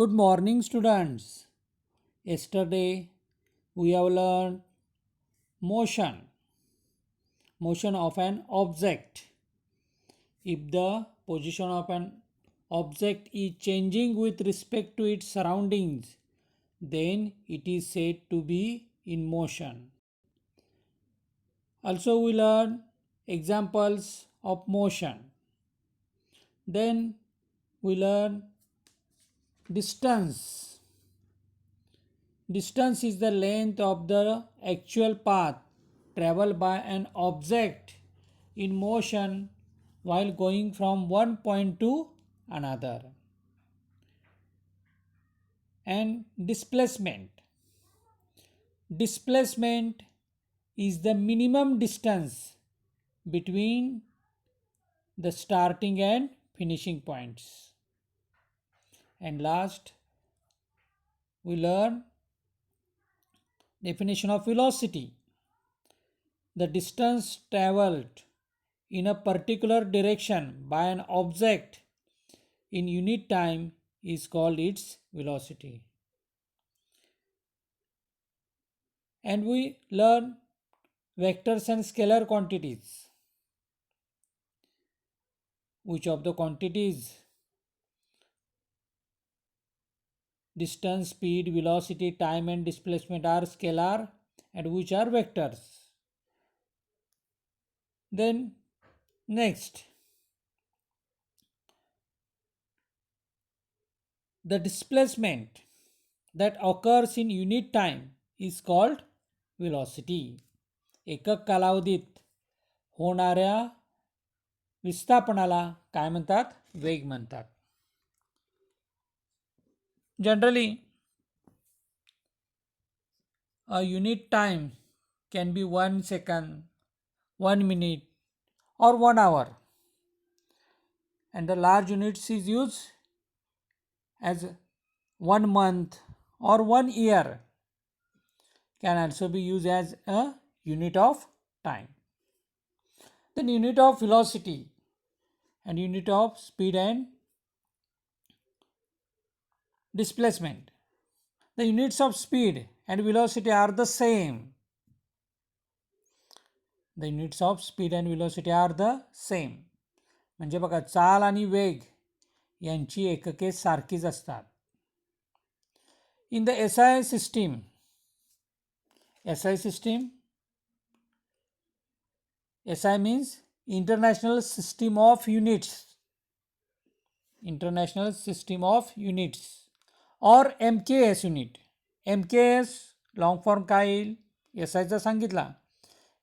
Good morning, students. Yesterday we have learned motion, motion of an object. If the position of an object is changing with respect to its surroundings, then it is said to be in motion. Also, we learn examples of motion. Then we learn distance. Distance is the length of the actual path traveled by an object in motion while going from one point to another. And displacement. Displacement is the minimum distance between the starting and finishing points. And last, we learn definition of velocity. The distance traveled in a particular direction by an object in unit time is called its velocity. And we learn vectors and scalar quantities. Which of the quantities distance, speed, velocity, time and displacement are scalar and which are vectors. Then next, the displacement that occurs in unit time is called velocity. एकक कालावधीत होणाऱ्या विस्थापनाला काय म्हणतात? वेग म्हणतात. Generally, a unit time can be 1 second, 1 minute or 1 hour, and the large units is used as 1 month or 1 year, can also be used as a unit of time. Then unit of velocity and unit of speed and displacement. The units of speed and velocity are the same. The units of speed and velocity are the same. म्हणजे बघा, चाल आणि वेग यांची एकके सारखीच असतात. In the SI system, SI means International System of Units. International System of Units or MKS unit. MKS long form काय येईल? SI चा सांगितला,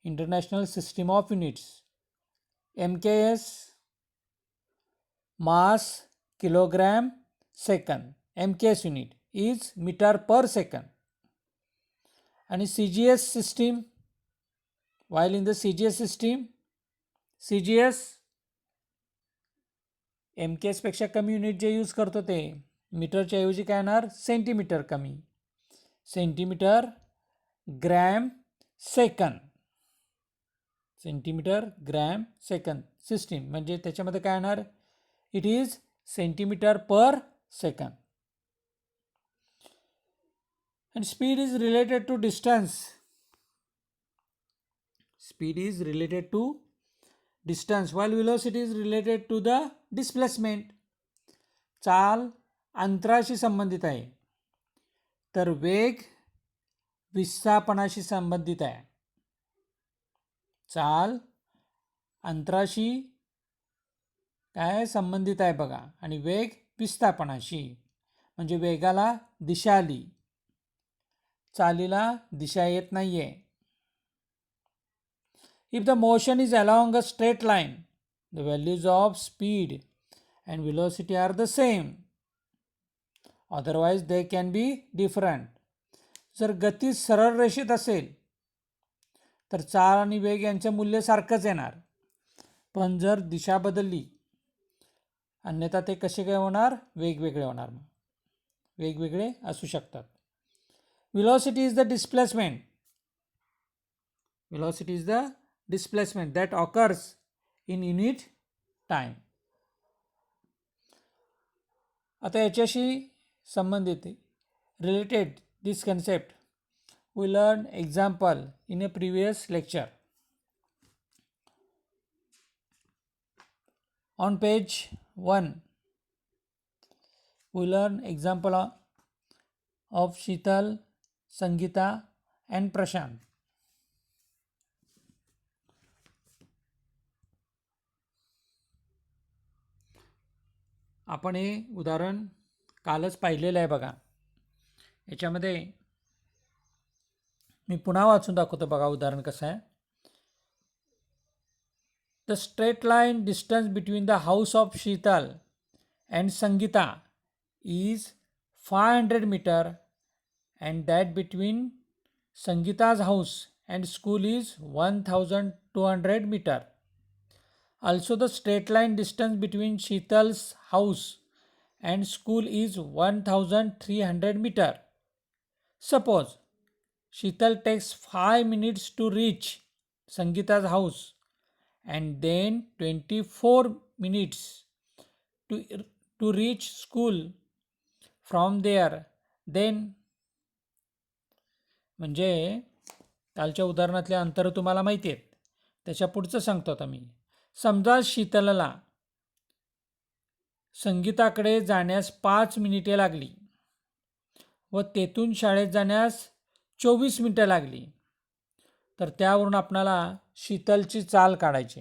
international system of units. MKS mass kilogram second. MKS unit is meter per second. And CGS system, while in the CGS system, CGS MKS पेक्षा कमी unit जे use करतो ते मीटरच्या ऐवजी काय येणार? सेंटीमीटर कमी. Centimetre gram second. Centimetre gram second system म्हणजे त्याच्यामध्ये काय येणार? It is centimetre per second. And speed is related to distance. Speed is related to distance while velocity is related to the displacement. चाल अंतराशी संबंधित आहे तर वेग विस्थापनाशी संबंधित आहे. चाल अंतराशी काय संबंधित आहे बघा आणि वेग विस्थापनाशी. म्हणजे वेगाला दिशा आली, चालीला दिशा येत नाहीये. If the motion is along a straight line, the values of speed and velocity are the same. Otherwise they can be different. जर गती सरळ रेषेत असेल तर चाल आणि वेग यांचे मूल्य सारखंच येणार. पण जर दिशा बदलली अन्यथा ते कसे काय होणार? वेगवेगळे होणार. वेगवेगळे असू शकतात. Velocity is the displacement. Velocity is the displacement that occurs in unit time. आता याच्याशी संबंधित related this concept we learned example in a previous lecture. On page 1 we learn example of Sheetal, Sangeeta and Prashant. आपण हे उदाहरण कालच पाहिलेलं आहे बघा. याच्यामध्ये मी पुन्हा वाचून दाखवतो बघा उदाहरण कसं आहे. The straight line distance between the house of Sheetal and Sangeeta is 500 meter and that between Sangeeta's house and school is 1200 meter. Also the straight line distance between Sheetal's house and school is 1300 meter. Suppose Sheetal takes 5 minutes to reach Sangeeta's house and then 24 minutes to reach school from there. Then म्हणजे कालच्या उदाहरणातले अंतर तुम्हाला माहिती आहेत. त्याच्या पुढचं सांगतो आता मी. समजा शीतलला संगीताकडे जाण्यास 5 मिनिटे लागली व तेथून शाळेत जाण्यास 24 मिनिटे लागली, तर त्यावरून आपणाला शीतलची चाल काढायची.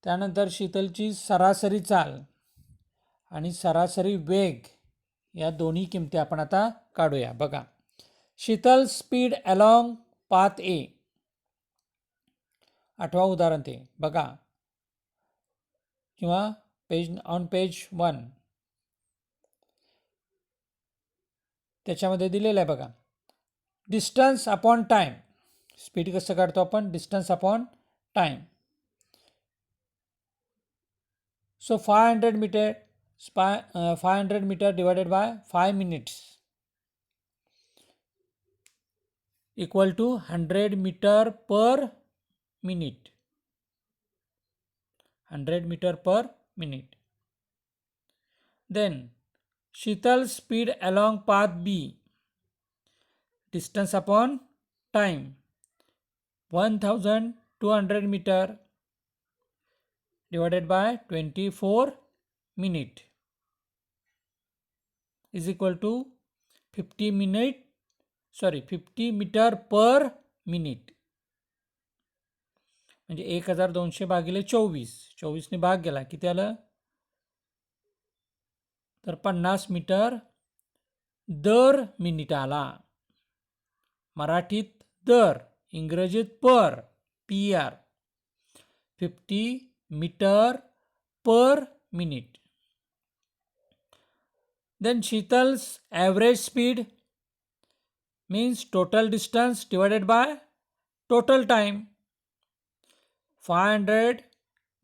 त्यानंतर शीतलची सरासरी चाल आणि सरासरी वेग या दोन्ही किमती आपण आता काढूया. बघा, Shital speed along path A. 8वा उदाहरण ते बघा, किंवा ऑन पेज 1 त्याच्यामध्ये दिलेलं आहे बघा. Distance upon time. स्पीड कसं काढतो आपण? Distance upon time. So 500 metre divided by 5 minutes equal to 100 metre per minute. 100 metre per minute. Then Sheetal speed along path B, distance upon time 1200 meter divided by 24 minute is equal to 50 meter per minute. म्हणजे 1200 भागिले 24 ने भाग गेला किती आलं? तर 50 metre दर minute आला. मराठीत दर, इंग्रजीत per, PR. 50 metre per minute. Then Sheetal's average speed means total distance divided by total time. 500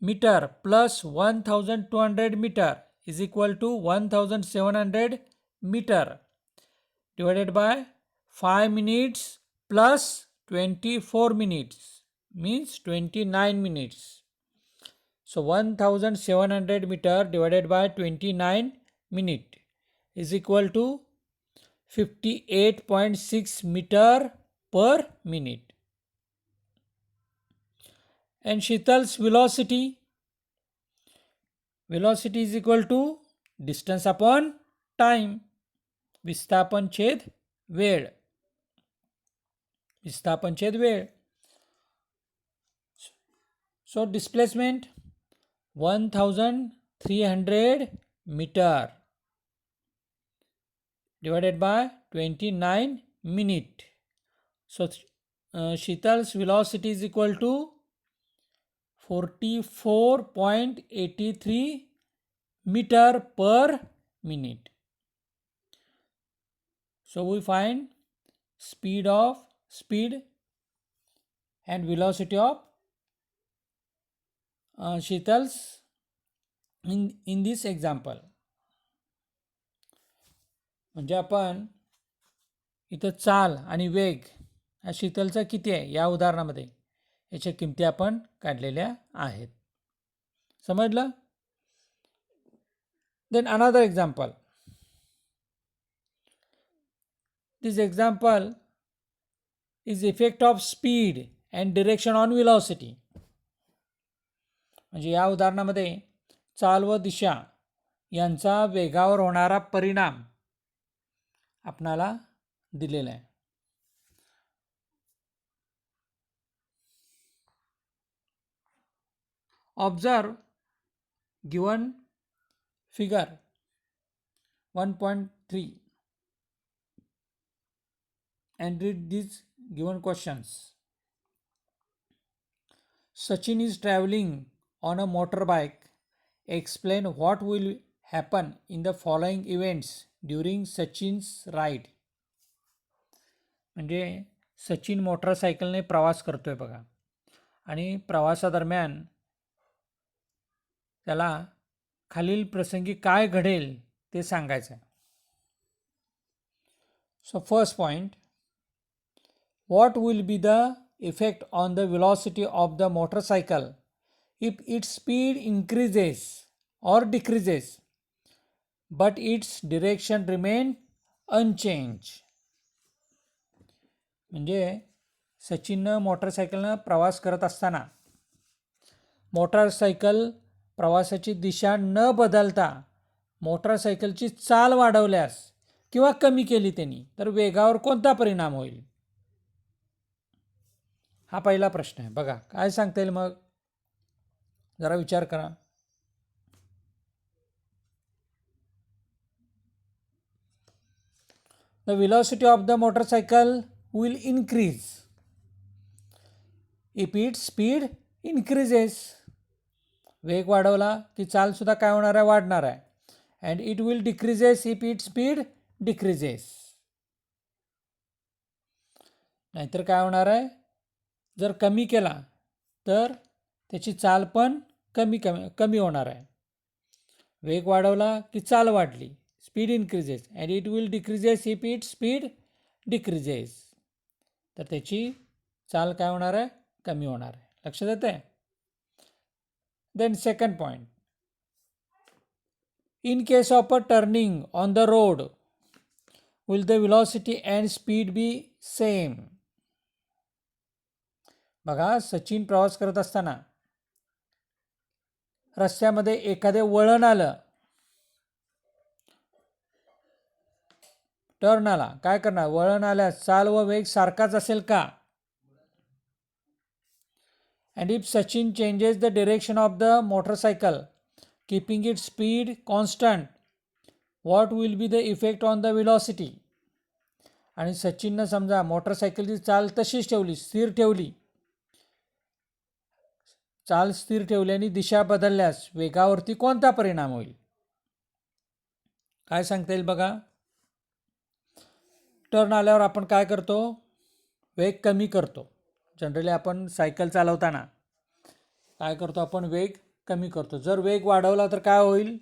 meter plus 1200 meter is equal to 1700 meter divided by 5 minutes plus 24 minutes means 29 minutes. So 1700 meter divided by 29 minute is equal to 58.6 meter per minute. And Sheetal's velocity is equal to distance upon time. विस्थापन छेद वेळ. So displacement 1300 meter divided by 29 minute. So Sheetal's velocity is equal to 44.83 meter per minute. So we find speed and velocity of Sheetal's in this example. म्हणजे आपण इथं चाल आणि वेग हा शीतलचा किती आहे या उदाहरणामध्ये याच्या किमती आपण काढलेल्या आहेत. समजलं? Then another example. This example is effect of speed and direction on velocity. म्हणजे या उदाहरणामध्ये चाल व दिशा यांचा वेगावर होणारा परिणाम आपणाला दिलेला आहे. Observe given figure 1.3 and read these given questions. Sachin is traveling on a motorbike. Explain what will happen in the following events during Sachin's ride. म्हणजे सचिन मोटरसायकलने प्रवास करतोय बघा, आणि प्रवासादरम्यान त्याला खालील प्रसंगी काय घडेल ते सांगायचं आहे. So first point, what will be the effect on the velocity of the motorcycle if its speed increases or decreases but its direction remain unchanged. म्हणजे सचिननं मोटरसायकलनं प्रवास करत असताना मोटरसायकल प्रवासाची दिशा न बदलता मोटरसायकलची चाल वाढवल्यास किंवा कमी केली त्यांनी तर वेगावर कोणता परिणाम होईल, हा पहिला प्रश्न आहे. बघा काय सांगता येईल, मग जरा विचार करा. The velocity of the motorcycle will increase if its speed increases. वेग वाढवला की चाल सुद्धा काय होणार आहे, वाढणार आहे. And it will decreases if it speed decreases. नाहीतर काय होणार आहे, जर कमी केला तर त्याची चाल पण कमी होणार आहे. वेग वाढवला की चाल वाढली, speed increases, and it will decreases if it speed decreases. तर त्याची चाल काय होणार आहे, कमी होणार आहे. लक्षात येते. Then second point, in case of a turning on the road, will the velocity and speed be same? बघा सचिन प्रवास करत असताना रस्त्यामध्ये एखादे वळण आलं, टर्न आला, काय करणार, वळण आल्यास चाल व वेग सारखाच असेल का? And if Sachin changes the direction of the motorcycle, keeping its speed constant, what will be the effect on the velocity? आणि सचिननं समजा मोटरसायकलची चाल तशीच ठेवली, स्थिर ठेवली, चाल स्थिर ठेवल्याने दिशा बदलल्यास वेगावरती कोणता परिणाम होईल, काय सांगता येईल बघा. टर्न आल्यावर आपण काय करतो, वेग कमी करतो. जनरली आपण सायकल चालवताना काय करतो, आपण वेग कमी करतो. जर वेग वाढवला तर काय होईल,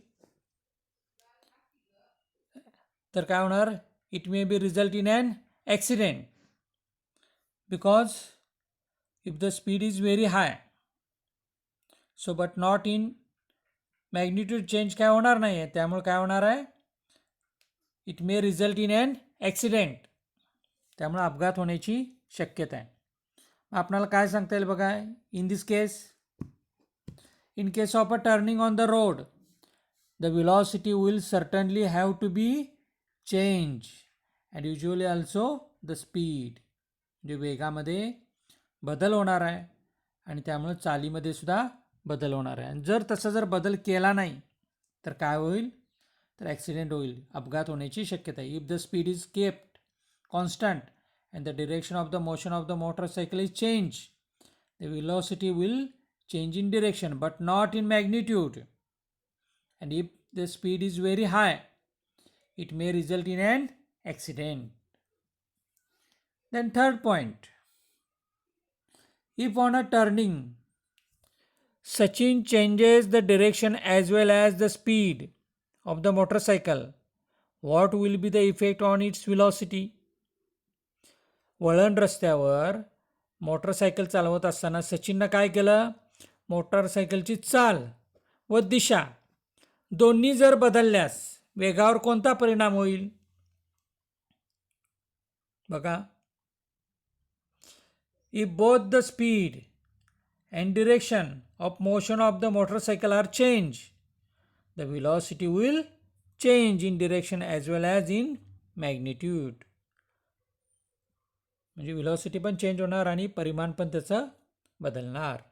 तर काय होणार, it may be result in an accident, because if the speed is very high, so but not in magnitude change काय होणार नाही आहे. त्यामुळे काय होणार आहे, it may result in an accident. त्यामुळे अपघात होण्याची शक्यता आहे. आपल्याला काय सांगता येईल बघा, in this case, in case of a turning on the road, the velocity will certainly have to be change and usually also the speed. म्हणजे वेगामध्ये बदल होणार आहे आणि त्यामुळे चालीमध्ये सुद्धा बदल होणार आहे. आणि जर बदल केला नाही तर काय होईल, तर ॲक्सिडेंट होईल, अपघात होण्याची शक्यता आहे. If the speed is kept constant and the direction of the motion of the motorcycle is changed, the velocity will change in direction but not in magnitude. And if the speed is very high, it may result in an accident. Then third point, if on a turning Sachin changes the direction as well as the speed of the motorcycle, what will be the effect on its velocity? वळण रस्त्यावर motorcycle चालवत असताना सचिननं काय केलं, मोटरसायकलची चाल व दिशा दोन्ही जर बदलल्यास वेगावर कोणता परिणाम होईल, बघा, if both the speed and direction of motion of the motorcycle are changed, the velocity will change in direction as well as in magnitude. म्हणजे व्हेलॉसिटी पण चेंज होणार आणि परिमाण पण त्याचं बदलणार.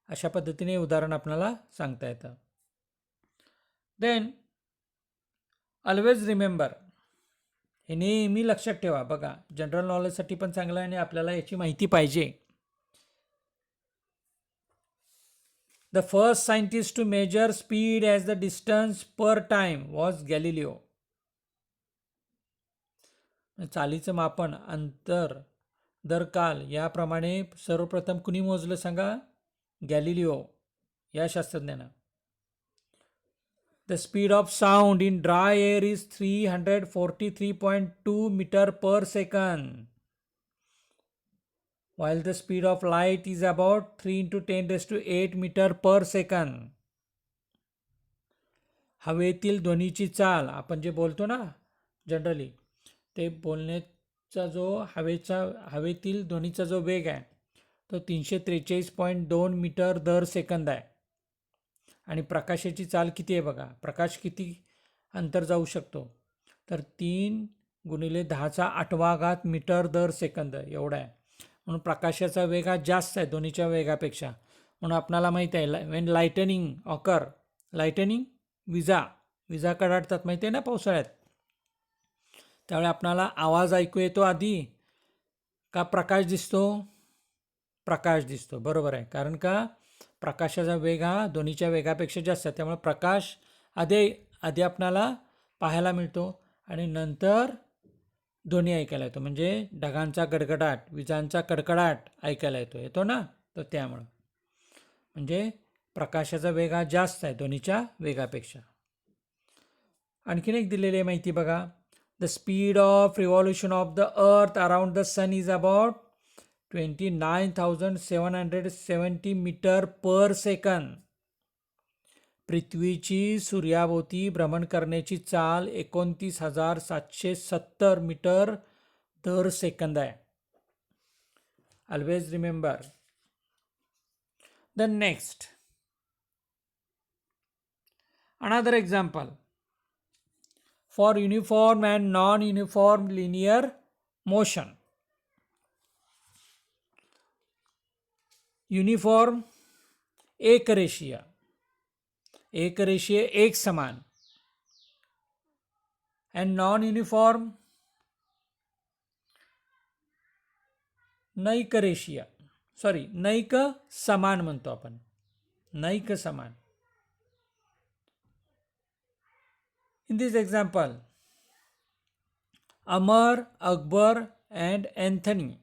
अशा पद्धतीने उदाहरण आपल्याला सांगता येतं. देन ऑलवेज रिमेंबर, हे नेहमी लक्षात ठेवा. बघा, जनरल नॉलेजसाठी पण चांगलं आहे आणि आपल्याला याची माहिती पाहिजे. The first scientist to measure speed as the distance per time was Galileo. चालीचं मापन अंतर दर काल याप्रमाणे सर्वप्रथम कुणी मोजलं सांगा? गॅलिलिओ या शास्त्रज्ञानं. The speed of sound in dry air is 343.2 metre per second, while the speed of light is about 3 × 10⁸ metre per second. हवेतील ध्वनीची चाल आपण जे बोलतो ना जनरली, ते बोलण्याचा जो हवेतील ध्वनीचा जो वेग आहे तो 343.2 मीटर दर सेकंद आहे. आणि प्रकाशाची चाल किती आहे बघा, प्रकाश किती अंतर जाऊ शकतो तर 3 × 10⁸ मीटर दर सेकंद एवढा आहे. म्हणून प्रकाशाचा वेग हा जास्त आहे ध्वनीच्या वेगापेक्षा. म्हणून आपल्याला माहीत आहे वेन लायटनिंग ऑकर, लायटनिंग विजा कडाडतात माहिती आहे ना पावसाळ्यात, त्यावेळी आपणाला आवाज ऐकू येतो आधी का प्रकाश दिसतो? प्रकाश दिसतो, बरोबर आहे. कारण का प्रकाशाचा वेग हा ध्वनीच्या वेगापेक्षा जास्त आहे, त्यामुळे प्रकाश आधी आपणाला पाहायला मिळतो आणि नंतर ध्वनी ऐकायला येतो. म्हणजे ढगांचा गडगडाट, विजांचा कडकडाट ऐकायला येतो ना, तर त्यामुळं म्हणजे प्रकाशाचा वेग हा जास्त आहे ध्वनीच्या वेगापेक्षा. आणखीन एक दिलेली माहिती बघा, the speed of revolution of the earth around the sun is about 29,770 metre per second. पृथ्वीची सूर्याभोवती भ्रमण करण्याची चाल 29,770 मीटर दर सेकंद आहे. Always remember. The next, another example for uniform and non-uniform linear motion. Uniform एक रेषीय एक समान, and non-uniform नैक समान म्हणतो आपण, नैक समान. In this example, Amar, Akbar and Anthony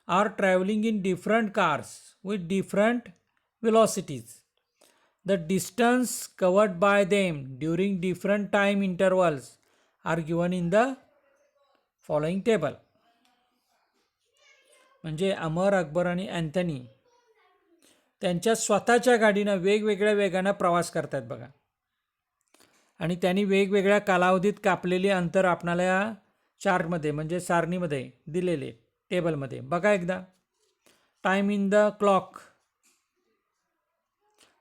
are traveling in different cars with different velocities. The distance covered by them during different time intervals are given in the following table. म्हणजे अमर, अकबर आणि Anthony त्यांच्या स्वतःच्या गाडीनं वेगवेगळ्या वेगानं प्रवास करतात बघा, आणि त्यांनी वेगवेगळ्या कालावधीत कापलेले अंतर आपणाला या चार्टमध्ये म्हणजे सारणीमध्ये दिलेले टेबलमध्ये बघा एकदा. Time in the clock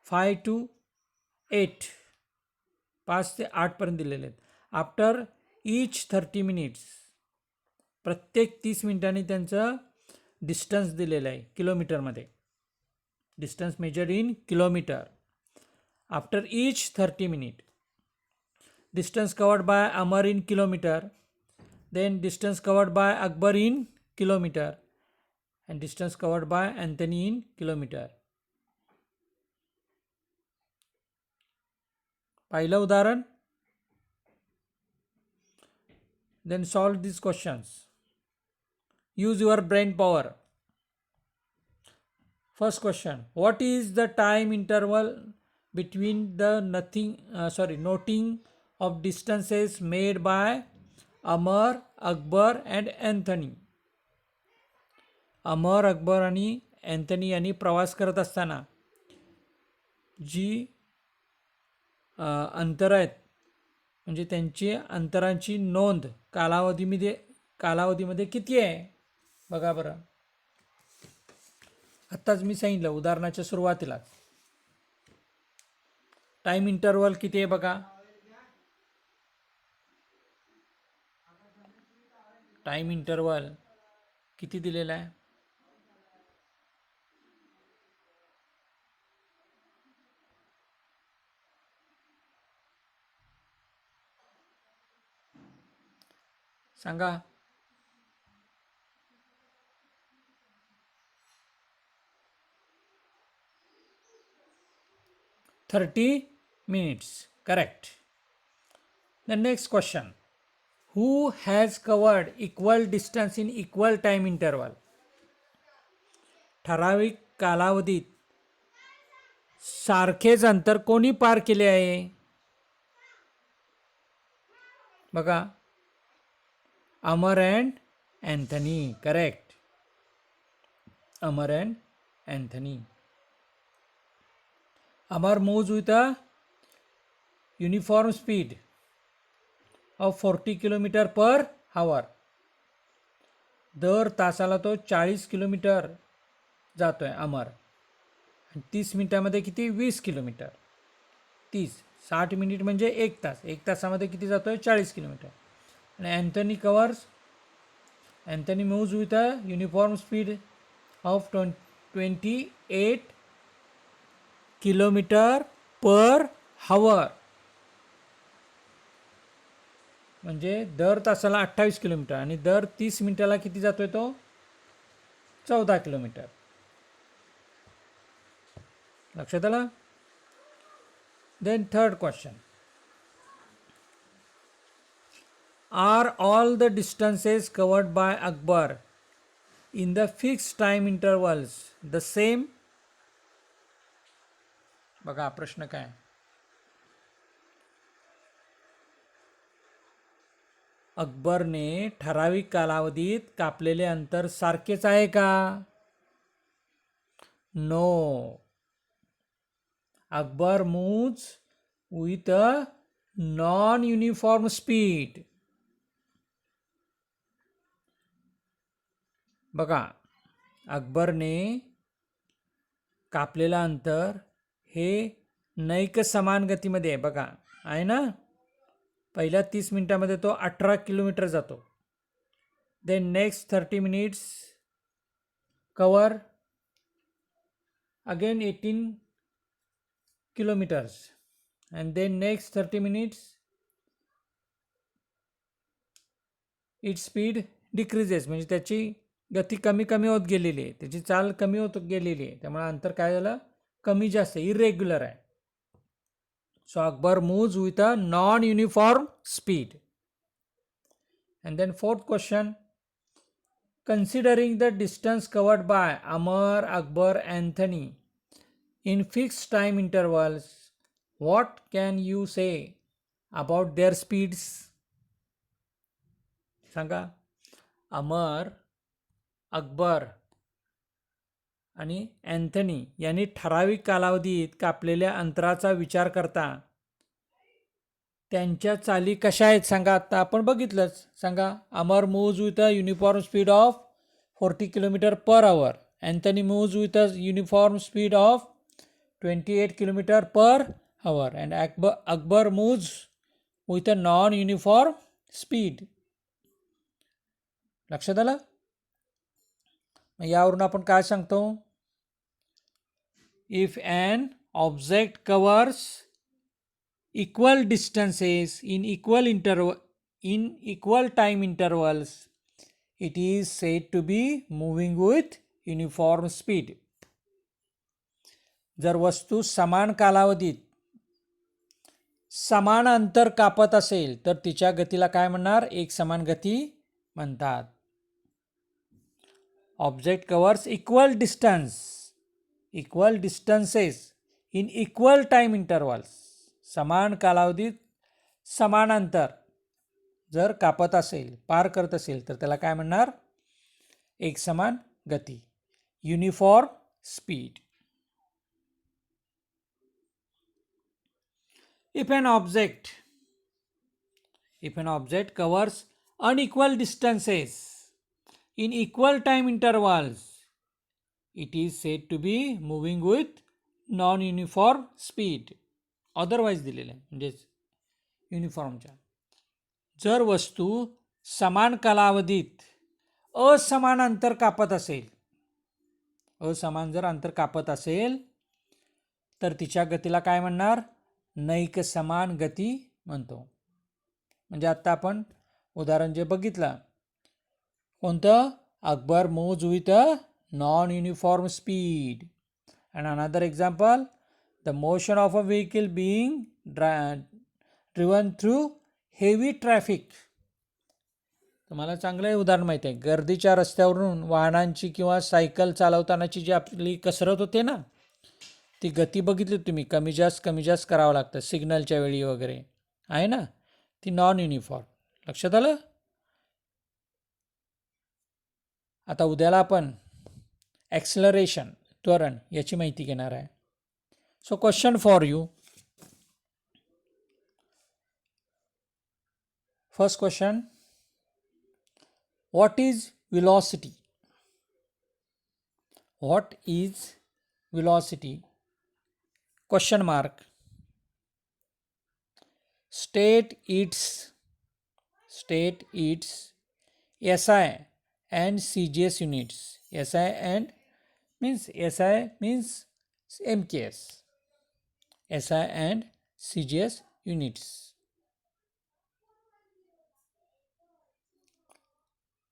5 to 8, 5 ते 8पर्यंत दिलेले आहेत. आफ्टर ईच 30 मिनिट्स, प्रत्येक 30 मिनिटांनी त्यांचं डिस्टन्स दिलेलं आहे किलोमीटरमध्ये, distance measured in kilometre. After each 30 minute, distance covered by Amar in kilometer, then distance covered by Akbar in kilometer, and distance covered by Anthony in kilometer. पहिलं उदाहरण. Then solve these questions. Use your brain power. First question, what is the time interval between the noting of distances made by Amar, Akbar and Anthony. अमर, अकबर आणि Anthony यांनी प्रवास करत असताना जी अंतर आहेत म्हणजे त्यांची अंतरांची नोंद कालावधीमध्ये कालावधीमध्ये किती आहे बघा बरं. आत्ताच मी सांगितलं उदाहरणाच्या सुरुवातीलाच. टाइम इंटरवल किती आहे बघा. टाइम इंटरवल किती दिलेला आहे. सांगा. 30 minutes. Correct. The next question. Who has covered equal distance in equal time interval? ठराविक कालावधीत सारखेच अंतर कोणी पार केले आहे बघा. Amar and Anthony. Correct. Amar and Anthony. Amar moves with a uniform speed of 40 kilometre per hour. दर तासाला तो 40 किलोमीटर जातोय अमर. 30 मिनिटामध्ये किती 20 किलोमीटर. 60 मिनिट म्हणजे 1 तास. 1 तासामध्ये किती जातोय 40 किलोमीटर. आणि Anthony moves with a uniform speed of 28 kilometre per आवर. म्हणजे दर तासाला 28 किलोमीटर आणि दर 30 मिनिटाला किती जातोय तो 14 किलोमीटर. लक्षात आलं. Then third question. Are all the distances covered by Akbar in the fixed time intervals the same. बघा प्रश्न काय. अकबरने ठराविक कालावधीत कापलेले अंतर सारखेच आहे का. No. Akbar moves with a non uniform speed. बघा अकबरने कापलेलं अंतर हे नैक समान गतीमध्ये आहे. बघा आहे ना. पहिल्या 30 मिनिटामध्ये तो 18 किलोमीटर जातो. Then next 30 minutes cover again 18 kilometres. And then next 30 minutes its speed decreases. म्हणजे त्याची गती कमी कमी होत गेलेली आहे. त्याची चाल कमी होत गेलेली आहे. त्यामुळे अंतर काय झालं कमी जास्त इरेग्युलर आहे. So Akbar moves with a non-uniform speed. And then fourth question. Considering the distance covered by Amar, Akbar, Anthony in fixed time intervals, what can you say about their speeds? सांगा. अमर, अकबर आणि Anthony यांनी ठराविक कालावधीत कापलेल्या अंतराचा विचार करता त्यांच्या चाली कशा आहेत सांगा. आता आपण बघितलंच. सांगा. Amar moves with a uniform speed of 40 kilometre per hour. Anthony moves with a uniform speed of 28 kilometre per hour. And Akbar moves with a non uniform speed. लक्षात आलं. यावरून आपण काय सांगतो. If an object covers equal distances in equal time intervals, it is said to be moving with uniform speed. जर वस्तू समान कालावधीत समान अंतर कापत असेल तर तिच्या गतीला काय म्हणणार एकसमान गती म्हणतात. Object covers equal distances in equal time intervals. समान कालावधीत समान अंतर जर कापत असेल पार करत असेल तर त्याला काय म्हणणार एकसमान गती uniform speed. If an object covers unequal distances in equal time intervals, it is said to be moving with non-uniform speed. Otherwise दिलेलं आहे म्हणजेच युनिफॉर्मच्या. जर वस्तू समान कालावधीत असमान अंतर कापत असेल, असमान जर अंतर कापत असेल तर तिच्या गतीला काय म्हणणार? नैक समान गती म्हणतो. म्हणजे आता आपण उदाहरण जे बघितलं कोणतं? Akbar moves with a non uniform speed. And another example, the motion of a vehicle being driven through heavy traffic. तुम्हाला चांगलं हे उदाहरण माहिती आहे, गर्दीच्या रस्त्यावरून वाहनांची किंवा सायकल चालवतानाची जी आपली कसरत होते ना, ती गती बघितली तुम्ही, कमी जास्त करावं लागतं सिग्नलच्या वेळी वगैरे, आहे ना, ती नॉन युनिफॉर्म. लक्षात आलं? आता उद्याला आपण ॲक्सलरेशन, त्वरण, याची माहिती घेणार आहे. So question for you. First question, what is velocity? What is velocity? Question mark. State its SI and CGS units. SI means MKS. SI and CGS units.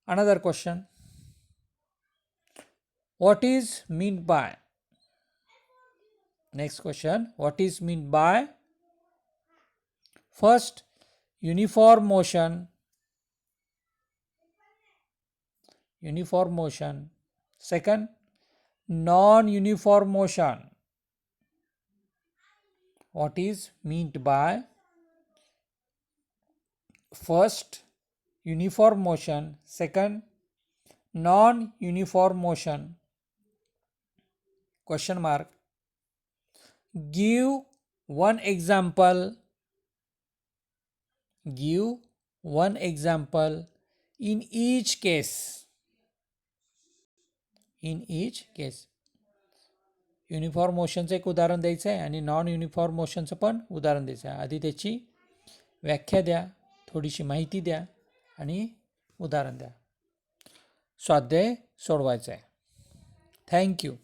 Another question, what is meant by? Next question, what is meant by? First, uniform motion. Second, non-uniform motion. What is meant by? First, uniform motion. Second, non-uniform motion. Question mark. Give one example. Give one example in each case. In each case. Uniform मोशनचं एक उदाहरण द्यायचं आहे आणि non uniform मोशनचं पण उदाहरण द्यायचं आहे. आधी त्याची व्याख्या द्या, थोडीशी माहिती द्या आणि उदाहरण द्या. स्वाध्याय सोडवायचं आहे. थँक्यू.